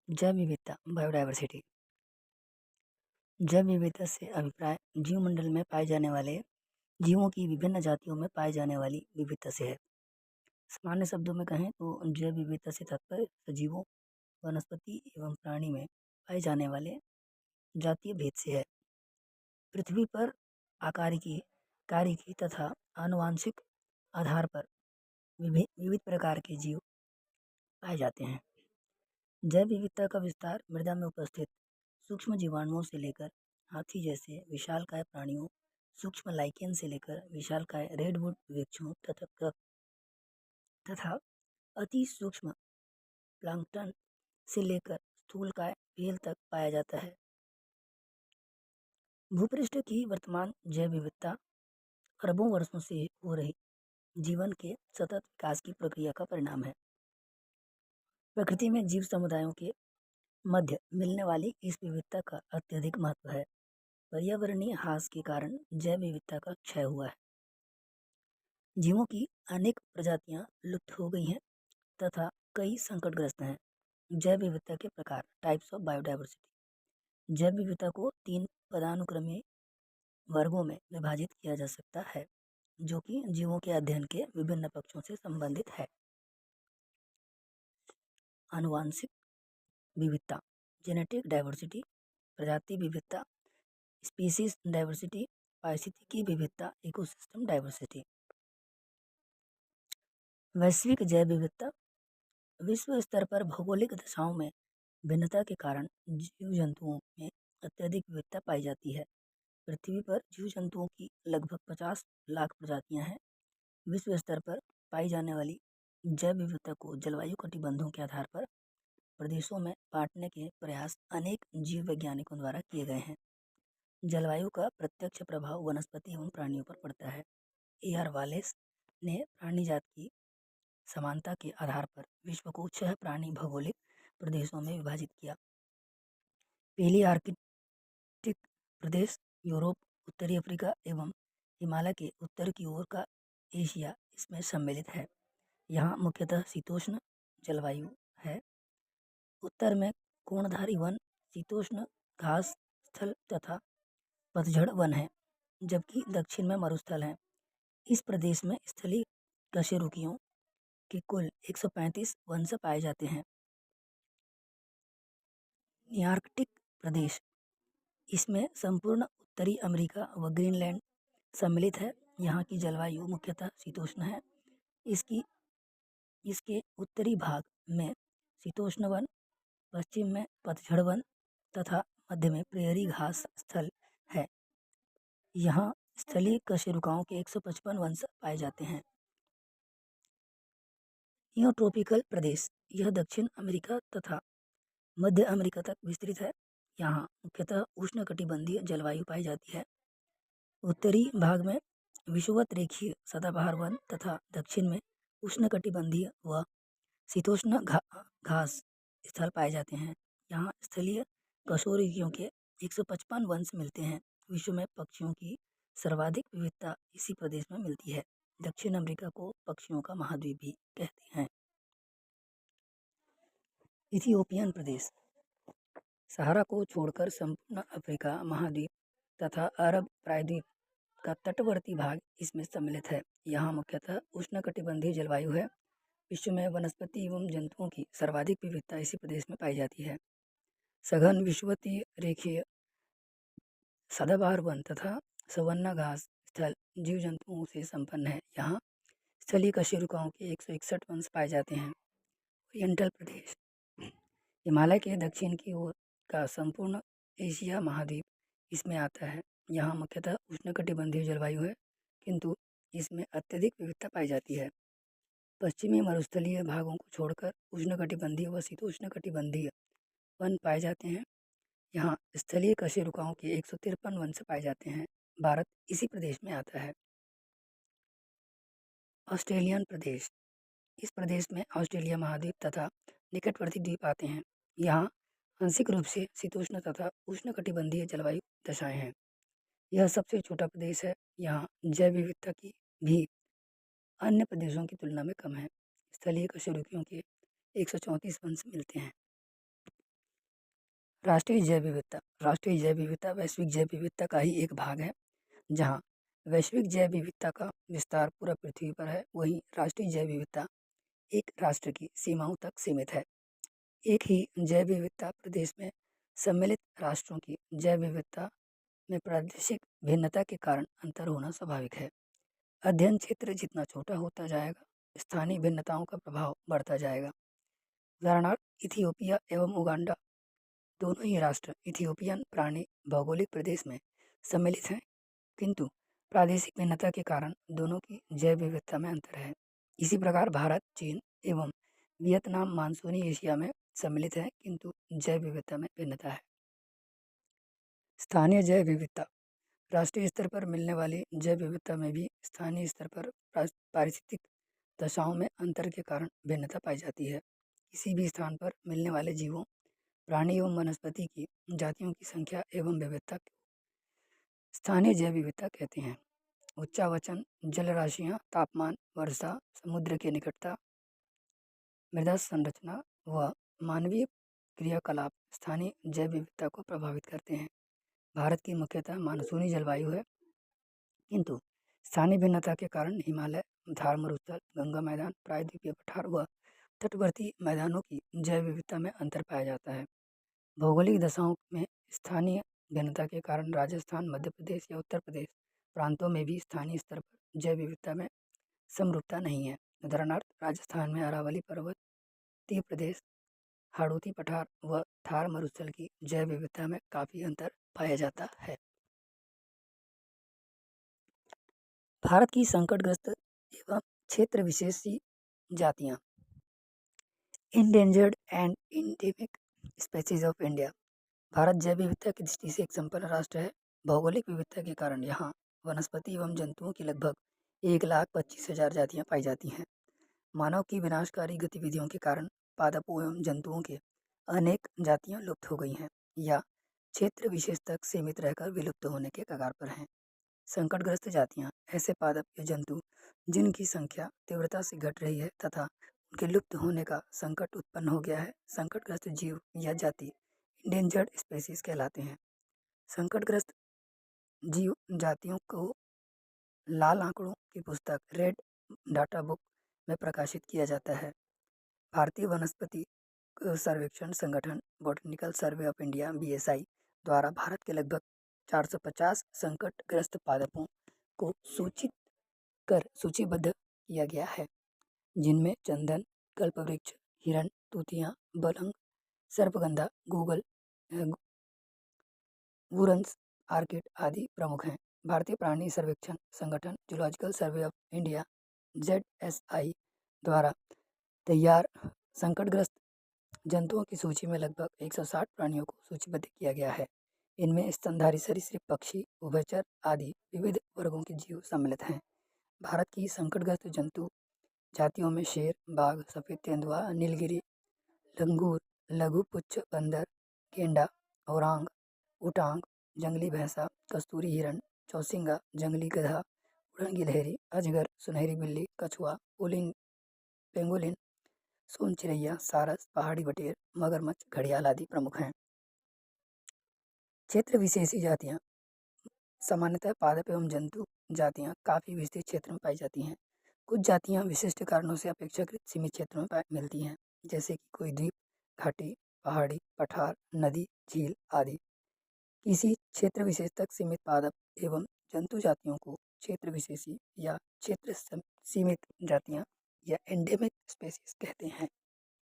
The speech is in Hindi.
जैव विविधता बायोडायवर्सिटी। जैव विविधता से अभिप्राय जीवमंडल में पाए जाने वाले जीवों की विभिन्न जातियों में पाए जाने वाली विविधता से है। सामान्य शब्दों में कहें तो जैव विविधता से तात्पर्य सजीवों, वनस्पति एवं प्राणी में पाए जाने वाले जातीय भेद से है। पृथ्वी पर आकारिकी, कारिकी तथा आनुवांशिक आधार पर विविध प्रकार के जीव पाए जाते हैं। जैव विविधता का विस्तार मृदा में उपस्थित सूक्ष्म जीवाणुओं से लेकर हाथी जैसे विशालकाय प्राणियों, सूक्ष्म लाइकेन से लेकर विशालकाय रेडवुड वृक्षों तथा अति सूक्ष्म प्लांक्टन से लेकर स्थूलकाय व्हेल तक पाया जाता है। भूपृष्ठ की वर्तमान जैव विविधता अरबों वर्षों से हो रही जीवन के सतत विकास की प्रक्रिया का परिणाम है। प्रकृति में जीव समुदायों के मध्य मिलने वाली इस विविधता का अत्यधिक महत्व है। पर्यावरणीय ह्रास के कारण जैव विविधता का क्षय हुआ है। जीवों की अनेक प्रजातियां लुप्त हो गई हैं तथा कई संकटग्रस्त हैं। जैव विविधता के प्रकार, टाइप्स ऑफ बायोडायवर्सिटी। जैव विविधता को 3 पदानुक्रमिक वर्गों में विभाजित किया जा सकता है, जो कि जीवों के अध्ययन के विभिन्न पक्षों से संबंधित है। आनुवांशिक विविधता, जेनेटिक डाइवर्सिटी, प्रजाति विविधता, स्पीसीज डाइवर्सिटी, पारिस्थितिकी विविधता, इकोसिस्टम डाइवर्सिटी। वैश्विक जैव विविधता, विश्व स्तर पर भौगोलिक दशाओं में भिन्नता के कारण जीव जंतुओं में अत्यधिक विविधता पाई जाती है। पृथ्वी पर जीव जंतुओं की लगभग 50 लाख प्रजातियां हैं। विश्व स्तर पर पाई जाने वाली जैव विविधता को जलवायु कटिबंधों के आधार पर प्रदेशों में बांटने के प्रयास अनेक जीव वैज्ञानिकों द्वारा किए गए हैं। जलवायु का प्रत्यक्ष प्रभाव वनस्पति एवं प्राणियों पर पड़ता है। ए.आर. वालेस ने प्राणी जात की समानता के आधार पर विश्व को 6 प्राणी भौगोलिक प्रदेशों में विभाजित किया। पहली आर्कटिक प्रदेश, यूरोप, उत्तरी अफ्रीका एवं हिमालय के उत्तर की ओर का एशिया इसमें सम्मिलित है। यहाँ मुख्यतः शीतोष्ण जलवायु है। उत्तर में कोणधारी वन, शीतोष्ण घास स्थल तथा पतझड़ वन है, जबकि दक्षिण में मरुस्थल है। इस प्रदेश में स्थलीय कशेरुकियों के कुल 135 वंश पाए जाते हैं। आर्कटिक प्रदेश, इसमें संपूर्ण उत्तरी अमेरिका व ग्रीनलैंड सम्मिलित है। यहाँ की जलवायु मुख्यतः शीतोष्ण है। इसके उत्तरी भाग में शीतोष्ण वन, पश्चिम में पतझड़ वन तथा मध्य में प्रेयरी घास स्थल है। यहाँ स्थलीय कशेरुकाओं के 155 वंश पाए जाते हैं। यह ट्रॉपिकल प्रदेश, यह दक्षिण अमेरिका तथा मध्य अमेरिका तक विस्तृत है। यहाँ मुख्यतः उष्णकटिबंधीय जलवायु पाई जाती है। उत्तरी भाग में विषुवत रेखीय सदाबहार वन तथा दक्षिण में उष्णकटिबंधीय व शीतोष्ण घास स्थल पाए जाते हैं। यहाँ स्थलीय कशेरुकियों के 155 वंश मिलते हैं। विश्व में पक्षियों की सर्वाधिक विविधता इसी प्रदेश में मिलती है। दक्षिण अमेरिका को पक्षियों का महाद्वीप भी कहते हैं। इथियोपियन प्रदेश, सहारा को छोड़कर संपूर्ण अफ्रीका महाद्वीप तथा अरब प्रायद्वीप का तटवर्ती भाग इसमें सम्मिलित है। यहाँ मुख्यतः उष्णकटिबंधीय जलवायु है। विश्व में वनस्पति एवं जंतुओं की सर्वाधिक विविधता इसी प्रदेश में पाई जाती है। सघन विषुवतीय रेखीय सदाबहार वन तथा सवन्ना घास स्थल जीव जंतुओं से संपन्न है। यहाँ स्थलीय कशेरुकाओं के 161 वंश पाए जाते हैं। ओरिएंटल प्रदेश, हिमालय के दक्षिण की ओर का संपूर्ण एशिया महाद्वीप इसमें आता है। यहाँ मुख्यतः उष्णकटिबंधीय जलवायु है, किंतु इसमें अत्यधिक विविधता पाई जाती है। पश्चिमी मरुस्थलीय भागों को छोड़कर उष्णकटिबंधीय व शीतोष्णकटिबंधीय वन पाए जाते हैं। यहाँ स्थलीय कशेरुकाओं के 153 वंश पाए जाते हैं। भारत इसी प्रदेश में आता है। ऑस्ट्रेलियन प्रदेश, इस प्रदेश में ऑस्ट्रेलिया महाद्वीप तथा निकटवर्ती द्वीप आते हैं। यहाँ आंशिक रूप से शीतोष्ण तथा उष्णकटिबंधीय जलवायु दशाएं हैं। यह सबसे छोटा प्रदेश है। यहाँ जैव विविधता की भी अन्य प्रदेशों की तुलना में कम है। स्थलीय कशेरुकियों के 134 वंश मिलते हैं। राष्ट्रीय जैव विविधता। राष्ट्रीय जैव विविधता वैश्विक जैव विविधता का ही एक भाग है। जहाँ वैश्विक जैव विविधता का विस्तार पूरा पृथ्वी पर है, वहीं राष्ट्रीय जैव विविधता एक राष्ट्र की सीमाओं तक सीमित है। एक ही जैव विविधता प्रदेश में सम्मिलित राष्ट्रों की जैव विविधता में प्रादेशिक भिन्नता के कारण अंतर होना स्वाभाविक है। अध्ययन क्षेत्र जितना छोटा होता जाएगा, स्थानीय भिन्नताओं का प्रभाव बढ़ता जाएगा। उदाहरणार्थ, इथियोपिया एवं उगांडा दोनों ही राष्ट्र इथियोपियन प्राणी भौगोलिक प्रदेश में सम्मिलित हैं, किंतु प्रादेशिक भिन्नता के कारण दोनों की जैव विविधता में अंतर है। इसी प्रकार भारत, चीन एवं वियतनाम मानसूनी एशिया में सम्मिलित है, किंतु जैव विविधता में भिन्नता है। स्थानीय जैव विविधता। राष्ट्रीय स्तर पर मिलने वाली जैव विविधता में भी स्थानीय स्तर पर पारिस्थितिक दशाओं में अंतर के कारण भिन्नता पाई जाती है। किसी भी स्थान पर मिलने वाले जीवों, प्राणी एवं वनस्पति की जातियों की संख्या एवं विविधता को स्थानीय जैव विविधता कहते हैं। उच्चावचन, जल राशियाँ, तापमान, वर्षा, समुद्र की निकटता, मृदा संरचना व मानवीय क्रियाकलाप स्थानीय जैव विविधता को प्रभावित करते हैं। भारत की मुख्यतः मानसूनी जलवायु है, किंतु स्थानीय भिन्नता के कारण हिमालय, थार मरुस्थल, गंगा मैदान, प्रायद्वीपीय पठार व तटवर्ती मैदानों की जैव विविधता में अंतर पाया जाता है। भौगोलिक दशाओं में स्थानीय भिन्नता के कारण राजस्थान, मध्य प्रदेश या उत्तर प्रदेश प्रांतों में भी स्थानीय स्तर पर जैव विविधता में समरूपता नहीं है। उदाहरणार्थ, राजस्थान में अरावली पर्वतीय प्रदेश, हाड़ौती पठार व थार मरुस्थल की जैव विविधता में काफ़ी अंतर पाया जाता है। भारत की संकटग्रस्त एवं क्षेत्र विशेषी जातियाँ। Endangered and endemic species of India. Bharat जैव विविधता की दृष्टि से एक संपन्न राष्ट्र है। भौगोलिक विविधता के कारण यहाँ वनस्पति एवं जंतुओं की लगभग 1,25,000 जातियाँ पाई जाती हैं। मानव की विनाशकारी गतिविधियों के कारण पादपों एवं जंतुओं के अनेक जातियाँ लुप्त हो गई हैं या क्षेत्र विशेष तक सीमित रहकर विलुप्त होने के कगार पर हैं। संकटग्रस्त जातियाँ ऐसे पादप या जंतु जिनकी संख्या तीव्रता से घट रही है तथा उनके लुप्त होने का संकट उत्पन्न हो गया है। संकटग्रस्त जीव या जाति इंडेंजर्ड स्पीशीज कहलाते हैं। संकटग्रस्त जीव जातियों को लाल आंकड़ों की पुस्तक रेड डाटा बुक में प्रकाशित किया जाता है। भारतीय वनस्पति सर्वेक्षण संगठन botanical survey of India BSI द्वारा भारत के लगभग 450 संकटग्रस्त पादपों को सूचीबद्ध किया गया है, जिनमें चंदन, कल्पवृक्ष, हिरण, तूतियाँ, बलंग, सर्पगंधा, वुरंस, आर्किड आदि प्रमुख हैं। भारतीय प्राणी सर्वेक्षण संगठन zoological survey of India ZSI द्वारा तैयार संकटग्रस्त जंतुओं की सूची में लगभग 160 प्राणियों को सूचीबद्ध किया गया है। इनमें स्तनधारी सरीसृप, पक्षी, उभयचर आदि विविध वर्गों के जीव सम्मिलित हैं। भारत की संकटग्रस्त जंतु जातियों में शेर, बाघ, सफेद तेंदुआ, नीलगिरी, लंगूर, लघुपुच्छ बंदर, गेंडा, औरांग, उटांग, जंगली भैंसा, कस्तूरी हिरण, चौसिंगा, जंगली गधा, उड़न गिलहरी, अजगर, सुनहरी बिल्ली, कछुआ, पेंगोलिन, सोन चिरैया, सारस, पहाड़ी बटेर, मगरमच्छ, घड़ियाल आदि प्रमुख हैं। क्षेत्र विशेषी जातियाँ। सामान्यतः पादप एवं जंतु जातियाँ काफ़ी विस्तृत क्षेत्र में पाई जाती हैं। कुछ जातियाँ विशिष्ट कारणों से अपेक्षाकृत सीमित क्षेत्रों में मिलती हैं, जैसे कि कोई द्वीप, घाटी, पहाड़ी, पठार, नदी, झील आदि। किसी क्षेत्र विशेष तक सीमित पादप एवं जंतु जातियों को क्षेत्र विशेषी या क्षेत्र सीमित जातियाँ या एंडेमिक स्पीशीज कहते हैं।